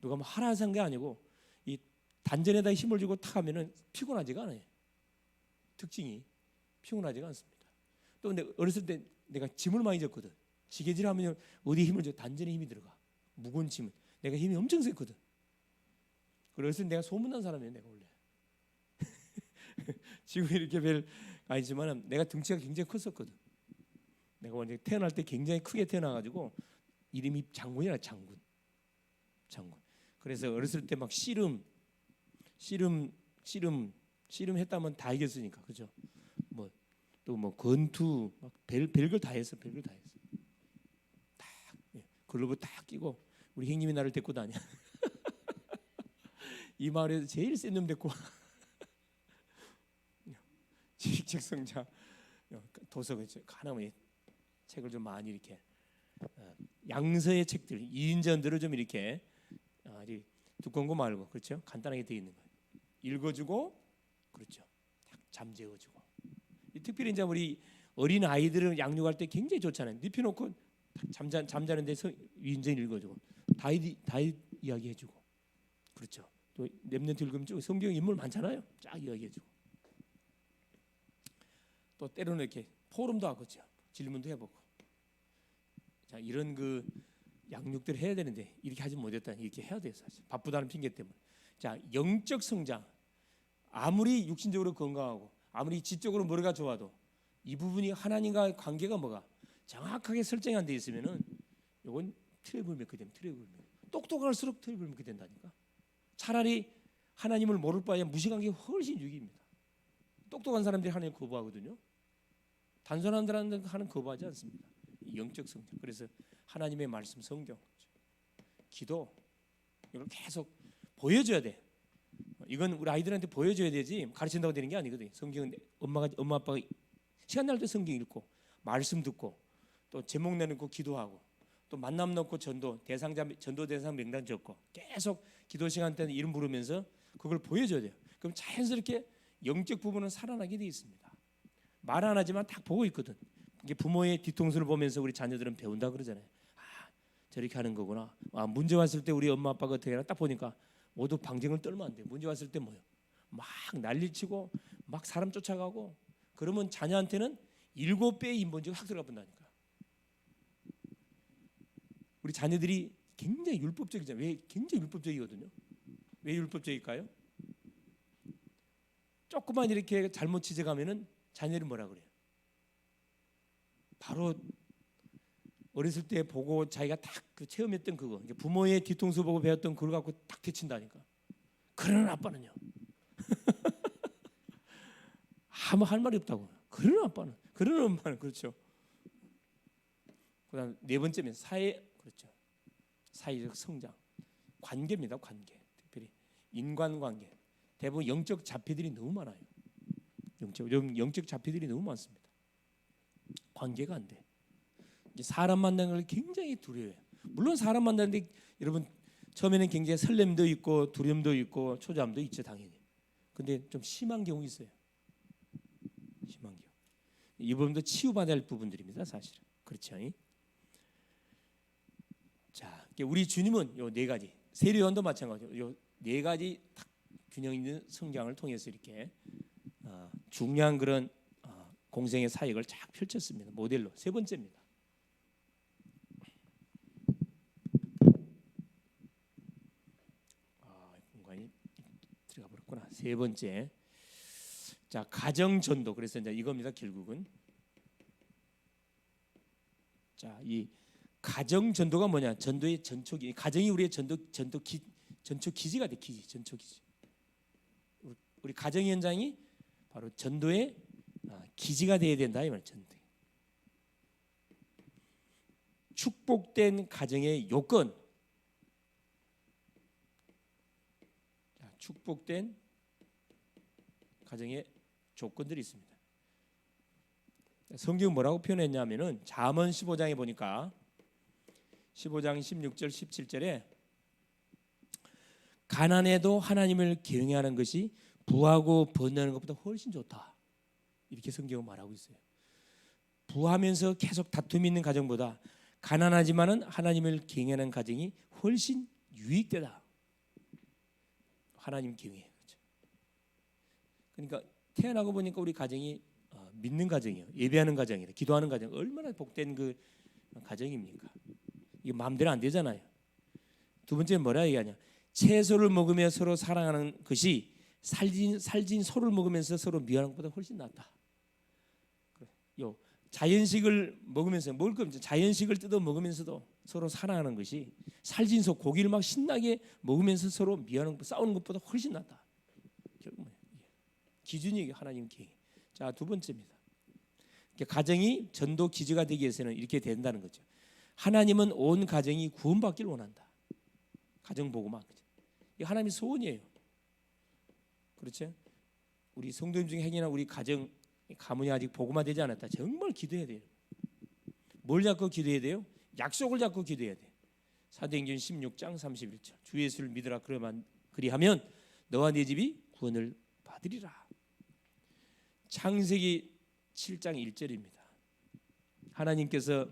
A: 누가 뭐 하라서 한 게 아니고 이 단전에다 힘을 주고 탁 하면은 피곤하지가 않아요. 특징이 피곤하지가 않습니다. 또 근데 어렸을 때 내가 짐을 많이 졌거든. 지게질 하면 어디 힘을 줘? 단전에 힘이 들어가. 무거운 짐은 내가 힘이 엄청 셌거든. 그래서 내가 소문난 사람이에요. 내가 원래. 지금 이렇게 별 아니지만 내가 등치가 굉장히 컸었거든. 내가 원래 태어날 때 굉장히 크게 태어나가지고 이름이 장군이라 장군. 그래서 어렸을 때 막 씨름 했다면 다 이겼으니까, 그죠? 뭐 또 뭐 권투 막 별걸 다 했어. 딱 글러브 딱 끼고 우리 형님이 나를 데리고 다녀. 이 마을에서 제일 센 놈 데리고. 지식적 성장 도서관 가나면 책을 좀 많이 이렇게 양서의 책들, 이인전들을 좀 이렇게 두꺼운 거 말고 그렇죠? 간단하게 되어 있는 거예요. 읽어주고 그렇죠. 딱 잠재워주고. 특별히 이제 우리 어린 아이들을 양육할 때 굉장히 좋잖아요. 눕혀놓고 잠자는 데서 인전 읽어주고 다윗 이야기 해주고 그렇죠. 또 렘넌트 읽으면 쭉 성경 인물 많잖아요. 쫙 이야기해주고 또 때로는 이렇게 포럼도 하고 그렇죠. 질문도 해보고 자 이런 그 양육들을 해야 되는데 이렇게 하지 못했다. 이렇게 해야 돼요. 사실 바쁘다는 핑계 때문에. 자 영적 성장 아무리 육신적으로 건강하고 아무리 지적으로 머리가 좋아도 이 부분이 하나님과의 관계가 뭐가 정확하게 설정이 안 돼 있으면은 이건 트러블 메이커 되면 트러블 메이커. 똑똑할수록 트러블 메이커 된다니까. 차라리 하나님을 모를 바에 무식한 게 훨씬 유익입니다. 똑똑한 사람들이 하나님 거부하거든요. 단순한 사람들은 하나님 거부하지 않습니다. 영적 성장. 그래서 하나님의 말씀, 성경, 기도 이걸 계속 보여줘야 돼. 이건 우리 아이들한테 보여줘야 되지 가르친다고 되는 게 아니거든요. 성경은 엄마 아빠가 시간 날 때 성경 읽고 말씀 듣고 또 제목 내놓고 기도하고 또 만남 놓고 전도 대상 명단 적고 계속 기도 시간 때는 이름 부르면서 그걸 보여줘야 돼요. 그럼 자연스럽게 영적 부분은 살아나게 돼 있습니다. 말 안 하지만 딱 보고 있거든. 이게 부모의 뒤통수를 보면서 우리 자녀들은 배운다 그러잖아요. 아, 저렇게 하는 거구나. 아, 문제 왔을 때 우리 엄마 아빠가 어떻게 하나 딱 보니까 모두 방정을 떨면 안 돼. 문제 왔을 때 뭐요? 막 난리치고 막 사람 쫓아가고 그러면 자녀한테는 7배의 인본주의가 확 들어가 본다니까. 우리 자녀들이 굉장히 율법적이잖아요. 왜 굉장히 율법적이거든요. 왜 율법적일까요? 조금만 이렇게 잘못 지적하면은 자녀를 뭐라 그래요? 바로 어렸을 때 보고 자기가 딱 그 체험했던 그거 부모의 뒤통수 보고 배웠던 그걸 갖고 딱 되친다니까. 그러는 아빠는요. 아무 할 말이 없다고. 그러는 아빠는, 그러는 엄마는 그렇죠. 그다음 네 번째는 그렇죠. 사회적 성장, 관계입니다. 관계, 특별히 인간관계. 대부분 영적 자폐들이 너무 많아요. 영적 자폐들이 너무 많습니다. 관계가 안 돼. 사람 만나는 걸 굉장히 두려워해요. 물론 사람 만나는데 여러분 처음에는 굉장히 설렘도 있고 두려움도 있고 초조함도 있죠 당연히. 근데 좀 심한 경우 있어요. 심한 경우. 이 부분도 치유받아야 할 부분들입니다. 사실은 그렇죠. 자, 우리 주님은 요 네 가지 세례요한도 마찬가지로 요 네 가지 딱 균형 있는 성장을 통해서 이렇게 중요한 그런 공생의 사역을 쫙 펼쳤습니다. 모델로 세 번째입니다. 공간이 들어가 버렸구나. 세 번째, 자 가정 전도. 그래서 이제 이겁니다. 결국은 자 이 가정 전도가 뭐냐? 전도의 전초기. 가정이 우리의 전초 기지가 돼. 전초 기지. 우리 가정 현장이 바로 전도의 기지가 되어야 된다 이 말. 전도. 축복된 가정의 요건. 축복된 가정의 조건들이 있습니다. 성경 뭐라고 표현했냐면은 잠언 15장에 보니까 15장 16절 17절에 가난해도 하나님을 경외하는 것이 부하고 번뇌하는 것보다 훨씬 좋다. 이렇게 성경은 말하고 있어요. 부하면서 계속 다툼이 있는 가정보다 가난하지만은 하나님을 경외하는 가정이 훨씬 유익되다. 하나님 경외. 그렇죠. 그러니까 태어나고 보니까 우리 가정이 믿는 가정이에요. 예배하는 가정이에요. 기도하는 가정. 얼마나 복된 그 가정입니까? 이게 마음대로 안 되잖아요. 두 번째는 뭐라 얘기하냐? 채소를 먹으며 서로 사랑하는 것이 살진 소를 먹으면서 서로 미워하는 것보다 훨씬 낫다. 요 자연식을 먹으면서 먹을 거 없죠. 자연식을 뜯어 먹으면서도 서로 사랑하는 것이 살진 소 고기를 막 신나게 먹으면서 서로 미워하는 싸우는 것보다 훨씬 낫다. 결국 기준이 하나님 계획. 자, 두 번째입니다. 가정이 전도 기지가 되기 위해서는 이렇게 된다는 거죠. 하나님은 온 가정이 구원받기를 원한다. 가정 복음화. 이 하나님의 소원이에요. 그렇죠? 우리 성도님 중에 행여나 우리 가문이 아직 복음화되지 않았다. 정말 기도해야 돼요. 뭘 잡고 기도해야 돼요? 약속을 잡고 기도해야 돼. 사도행전 16장 31절. 주 예수를 믿으라 그리하면 너와 네 집이 구원을 받으리라. 창세기 7장 1절입니다. 하나님께서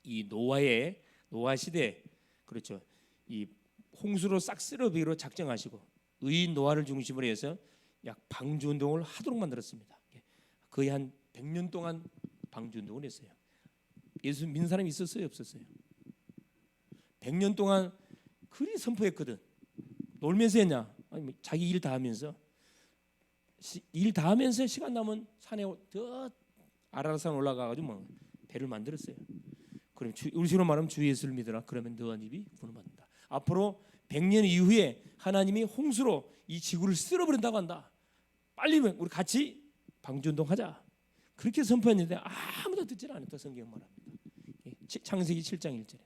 A: 이 노아 시대, 그렇죠, 이 홍수로 싹 쓸어버리기로 작정하시고 의인 노아를 중심으로 해서 약 방주 운동을 하도록 만들었습니다. 거의 한 100년 동안 방주 운동을 했어요. 예수 믿는 사람이 있었어요, 없었어요? 100년 동안 그리 선포했거든. 놀면서 했냐? 아니, 자기 일 다 하면서 시간 나면 산에 저 아라산 올라가가지고 막 배를 만들었어요. 그럼 우리 식으로 말하면 주 예수를 믿어라. 그러면 너와 집이 구원받는다. 앞으로 100년 이후에 하나님이 홍수로 이 지구를 쓸어버린다고 한다. 빨리 우리 같이 방주운동하자. 그렇게 선포했는데 아무도 듣질 않았다. 성경 말합니다. 창세기 7장 1절에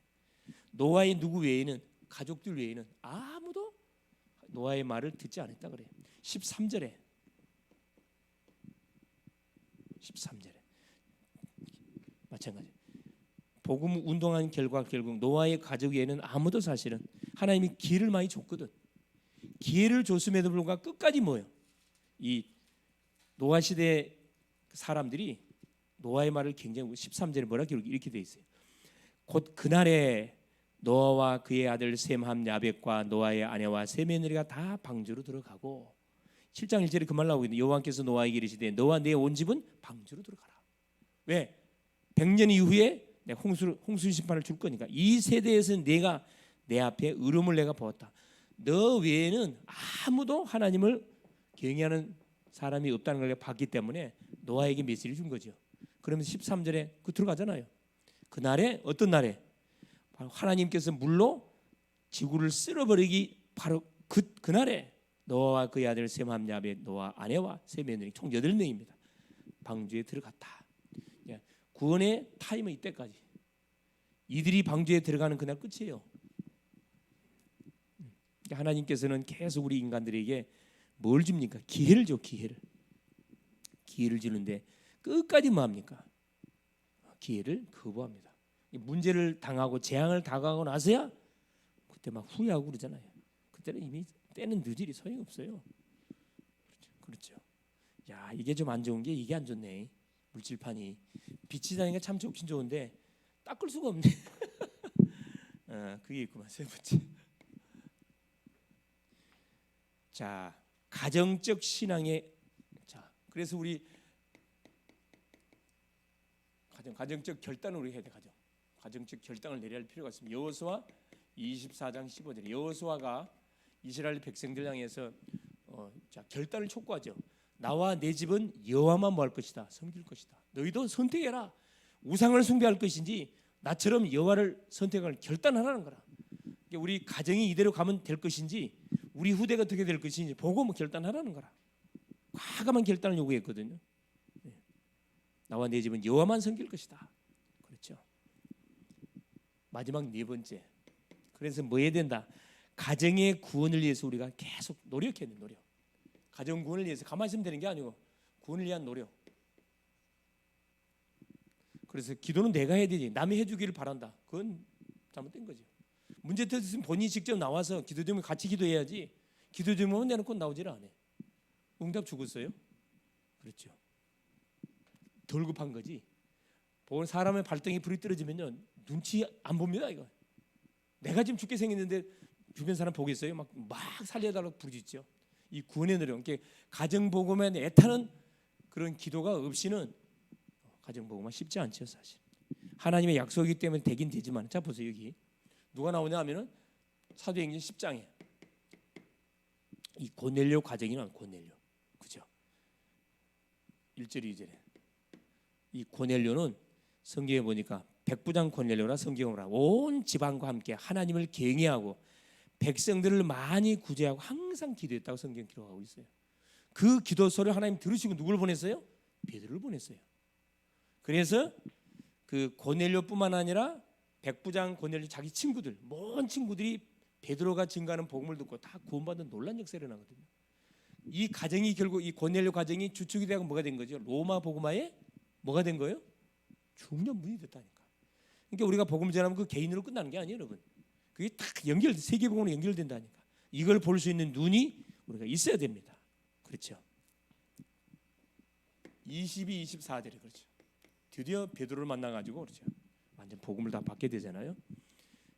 A: 노아의 누구 외에는, 가족들 외에는 아무도 노아의 말을 듣지 않았다 그래요. 13절에 마찬가지. 복음 운동한 결과 결국 노아의 가족 외에는 아무도 사실은 하나님이 기회를 많이 줬거든. 기회를 줬음에도 불구하고 끝까지 뭐예요? 이 노아 시대 사람들이 노아의 말을 굉장히 13절에 뭐라 기록이 이렇게 돼 있어요. 곧 그날에 노아와 그의 아들 셈함 야벳과 노아의 아내와 세 며느리가 다 방주로 들어가고 7장 1절에 그 말 나오고 있는데 여호와께서 노아에게 이르시되 너와 내 온 집은 방주로 들어가라. 왜? 100년 이후에 내가 홍수 심판을 줄 거니까. 이 세대에서는 내가 내 앞에 의로움을 내가 보았다. 너 외에는 아무도 하나님을 경외하는 사람이 없다는 걸 봤기 때문에 노아에게 메시지를 준 거죠. 그러면서 13절에 그 들어가잖아요. 그날에 어떤 날에 바로 하나님께서 물로 지구를 쓸어버리기 바로 그날에 노아와 그의 아들 셈함 야벳 노아 아내와 세 며느리 총 8명입니다. 방주에 들어갔다. 구원의 타임은 이때까지. 이들이 방주에 들어가는 그날 끝이에요. 하나님께서는 계속 우리 인간들에게 뭘 줍니까? 기회를 줘. 기회를 주는데 끝까지 뭐 합니까? 기회를 거부합니다. 문제를 당하고 재앙을 당하고 나서야 그때 막 후회하고 그러잖아요. 그때는 이미 때는 늦으리 소용없어요. 그렇죠. 야, 이게 좀 안 좋은 게 이게 안 좋네. 물질판이 빛이 나니까 참 좋긴 좋은데 닦을 수가 없네. 그게 있구만. 세 번째. 자, 가정적 신앙의 그래서 우리 가정적 결단을 우리 해야 돼. 가정적 결단을 내려야 할 필요가 있습니다. 여호수아 24장 15절. 여호수아가 이스라엘 백성들 향해서 결단을 촉구하죠. 나와 내 집은 여호와만 뭐 할 것이다. 섬길 것이다. 너희도 선택해라. 우상을 숭배할 것인지 나처럼 여호와를 선택할 결단하라는 거라. 그러니까 우리 가정이 이대로 가면 될 것인지 우리 후대가 어떻게 될 것인지 보고 뭐 결단하라는 거라. 과감한 결단을 요구했거든요. 나와 내 집은 여호와만 섬길 것이다. 그렇죠. 마지막 네 번째. 그래서 뭐 해야 된다? 가정의 구원을 위해서 우리가 계속 노력해야 돼. 노력. 가정 구원을 위해서 가만히 있으면 되는 게 아니고 구원을 위한 노력. 그래서 기도는 내가 해야 되지. 남이 해주기를 바란다. 그건 잘못된 거죠. 문제 터졌으면 본인이 직접 나와서 기도 제목에 같이 기도해야지. 기도 제목은 내놓고 나오질 않아. 응답 죽었어요? 그렇죠. 덜 급한 거지. 보는 사람의 발등에 불이 떨어지면요 눈치 안 봅니다. 이거 내가 지금 죽게 생겼는데 주변 사람 보겠어요? 막 살려달라고 부르짖죠. 이 구원의 노력, 가정 복음에 애타는 그런 기도가 없이는 가정 복음은 쉽지 않죠, 사실. 하나님의 약속이기 때문에 되긴 되지만, 자 보세요. 여기 누가 나오냐 하면은 사도행전 10장에 이 고넬료 가정이 나와요. 고넬료, 그죠? 1절 2절에 이 고넬료는 성경에 보니까 백부장 고넬료라 성경으로 온 지방과 함께 하나님을 경외하고 백성들을 많이 구제하고 항상 기도했다고 성경 기록하고 있어요. 그 기도소를 하나님 들으시고 누굴 보냈어요? 베드로를 보냈어요. 그래서 그 고넬료뿐만 아니라 백부장 고넬료 자기 친구들, 모든 친구들이 베드로가 증거하는 복음을 듣고 다 구원받은 놀란 역사가 일어나거든요. 이 가정이 결국 이 고넬료 가정이 주축이 되고 뭐가 된 거죠? 로마 복음화에 뭐가 된 거예요? 중요한 문이 됐다니까. 그러니까 우리가 복음 전하면 그 개인으로 끝나는 게 아니에요, 여러분. 그게 딱 세계복음으로 연결된다니까. 이걸 볼 수 있는 눈이 우리가 있어야 됩니다. 그렇죠. 22, 24절에 그렇죠. 드디어 베드로를 만나가지고 그렇죠. 완전 복음을 다 받게 되잖아요.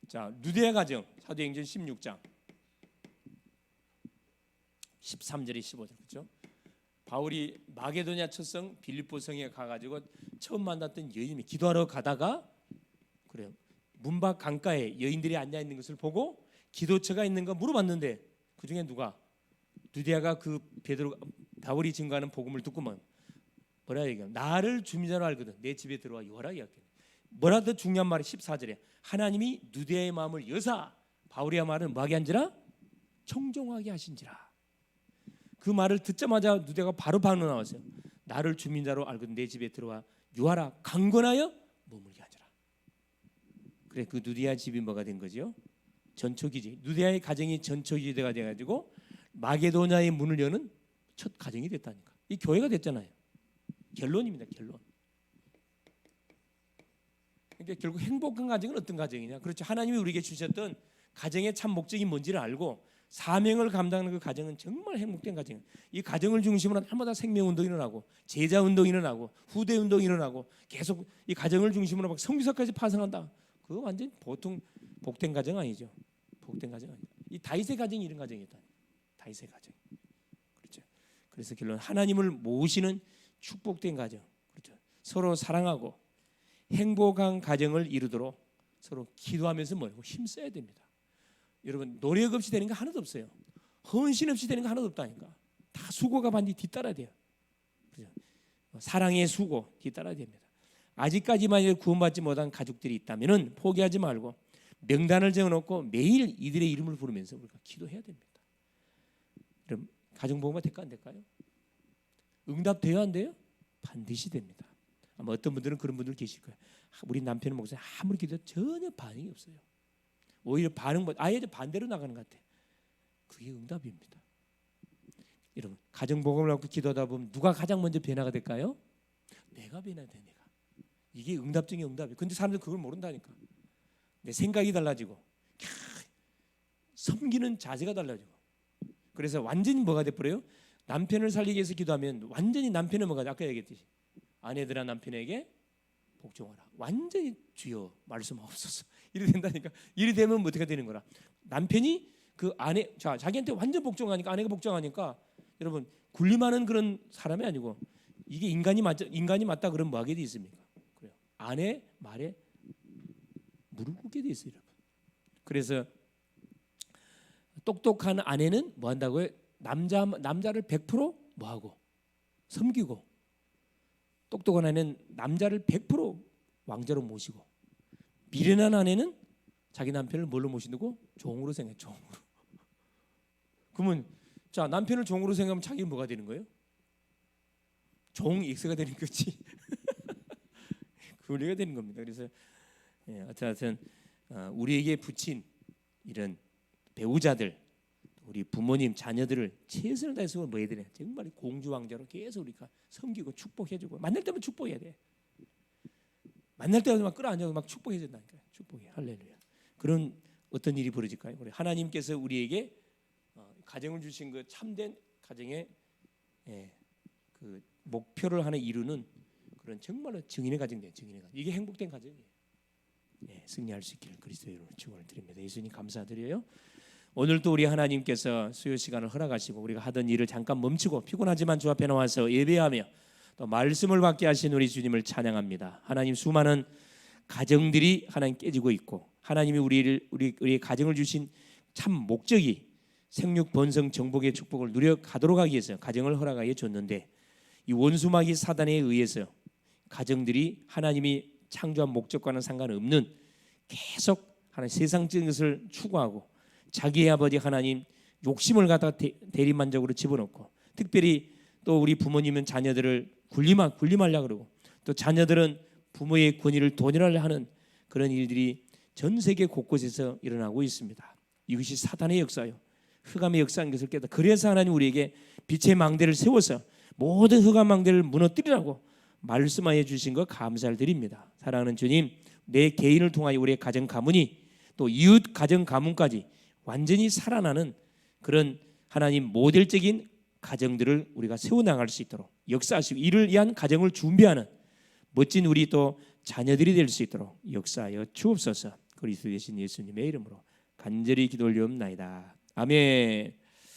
A: 자, 누대의 가정 사도행전 16장 13절에 15절 그렇죠. 바울이 마게도냐 첫성 빌립보 성에 가가지고 처음 만났던 여인이 기도하러 가다가 그래요. 문밖 강가에 여인들이 앉아 있는 것을 보고 기도처가 있는가 물어봤는데 그 중에 누가 누디아가 그 바울이 증거하는 복음을 듣고 뭐라 얘기해요? 나를 주민자로 알거든. 내 집에 들어와 요하라 이야기해요. 뭐라 더 중요한 말이 14절에 하나님이 누디아의 마음을 여사 바울의 말은 뭐하게 한지라 청종하게 하신지라. 그 말을 듣자마자 누디아가 바로 반응 나왔어요. 나를 주민자로 알거든. 내 집에 들어와 요하라 강건하여 머물게 하지라. 그래 그 누디아 집이 뭐가 된 거죠? 전초기지. 누디아의 가정이 전초기지가 돼가지고 마게도냐의 문을 여는 첫 가정이 됐다니까. 이 교회가 됐잖아요. 결론입니다. 결론. 그러니까 결국 행복한 가정은 어떤 가정이냐? 그렇죠. 하나님이 우리에게 주셨던 가정의 참 목적이 뭔지를 알고 사명을 감당하는 그 가정은 정말 행복된 가정이에요. 이 가정을 중심으로 날마다 생명운동이 일어나고 제자운동이 일어나고 후대운동이 일어나고 계속 이 가정을 중심으로 막 성교사까지 파송한다. 그거 완전 보통 복된 가정 아니죠. 복된 가정 아니죠. 이 다윗의 가정이 이런 가정이었다. 다윗의 가정. 그렇죠. 그래서 결론 하나님을 모시는 축복된 가정. 그렇죠. 서로 사랑하고 행복한 가정을 이루도록 서로 기도하면서 뭐라고 힘써야 됩니다. 여러분 노력 없이 되는 거 하나도 없어요. 헌신 없이 되는 거 하나도 없다니까. 다 수고가 반드시 뒤따라야 돼요. 그렇죠? 사랑의 수고 뒤따라야 됩니다. 아직까지만 구원받지 못한 가족들이 있다면은 포기하지 말고 명단을 정해놓고 매일 이들의 이름을 부르면서 우리가 기도해야 됩니다. 그럼 가정복음화 될까 안 될까요? 응답돼야 안 돼요? 반드시 됩니다. 아마 어떤 분들은 그런 분들 계실 거예요. 우리 남편은 목사님 아무리 기도해도 전혀 반응이 없어요. 오히려 아예 반대로 나가는 것 같아요. 그게 응답입니다. 여러분 가정복음을 갖고 기도하다 보면 누가 가장 먼저 변화가 될까요? 내가 변화돼야 돼. 내가. 이게 응답 중에 응답이에요. 근데 사람들 그걸 모른다니까. 내 생각이 달라지고 섬기는 자세가 달라지고 그래서 완전히 뭐가 돼버려요? 남편을 살리기 위해서 기도하면 완전히 남편은 뭐가 아까 얘기했듯이 아내들아 남편에게 복종하라. 완전히 주여 말씀하옵소서. 이래 된다니까. 이래 되면 뭐 어떻게 되는 거라. 남편이 그 아내 자기한테 완전 복종하니까 아내가 복종하니까 여러분 군림하는 그런 사람이 아니고 이게 인간이 맞다 그러면 뭐 하게 돼 있습니까? 그래요. 아내 말에 무릎 꿇게 돼 있어요, 여러분. 그래서 똑똑한 아내는 뭐 한다고요? 남자를 100% 뭐 하고 섬기고 똑똑한 아내는 남자를 100% 왕자로 모시고 미련한 아내는 자기 남편을 뭘로 모시고 종으로 생각해. 종으로. 그러면 자 남편을 종으로 생각하면 자기는 뭐가 되는 거예요? 종 X가 되는 거지. 그 우리가 되는 겁니다. 그래서 하여튼 우리에게 붙인 이런 배우자들, 우리 부모님, 자녀들을 최선을 다해서 뭐 해야 되냐? 정말 공주 왕자로 계속 우리가 섬기고 축복해주고 만날 때면 축복해야 돼. 만날 때마다 막 끌어안고 막 축복해야 된다니까. 축복해. 할렐루야. 그런 어떤 일이 벌어질까요? 우리 하나님께서 우리에게 가정을 주신 그 참된 가정의 그 목표를 하나 이루는 그런 정말로 증인의 가정이에요. 증인의 가정. 이게 행복된 가정이에요. 승리할 수 있기를 그리스도의 이름으로 축원을 드립니다. 예수님 감사드려요. 오늘도 우리 하나님께서 수요 시간을 허락하시고 우리가 하던 일을 잠깐 멈추고 피곤하지만 주 앞에 나와서 예배하며 또 말씀을 받게 하신 우리 주님을 찬양합니다. 하나님 수많은 가정들이 하나님 깨지고 있고 하나님이 우리 가정을 주신 참 목적이 생육 번성 정복의 축복을 누려가도록 하기 위해서 가정을 허락하여 줬는데 이 원수마귀 사단에 의해서 가정들이 하나님이 창조한 목적과는 상관없는 계속 하나님 세상적인 것을 추구하고 자기의 아버지 하나님 욕심을 갖다가 대리만족으로 집어넣고 특별히 또 우리 부모님은 자녀들을 군림하려고 그러고 또 자녀들은 부모의 권위를 동일하려 하는 그런 일들이 전 세계 곳곳에서 일어나고 있습니다. 이것이 사단의 역사요. 흑암의 역사인 것을 깨닫. 그래서 하나님 우리에게 빛의 망대를 세워서 모든 흑암 망대를 무너뜨리라고 말씀하여 주신 것 감사를 드립니다. 사랑하는 주님, 내 개인을 통하여 우리의 가정 가문이 또 이웃 가정 가문까지 완전히 살아나는 그런 하나님 모델적인 가정들을 우리가 세워나갈 수 있도록 역사하시고, 이를 위한 가정을 준비하는 멋진 우리 또 자녀들이 될 수 있도록 역사하여 주옵소서. 그리스도 되신 예수님의 이름으로 간절히 기도 올리옵나이다. 아멘.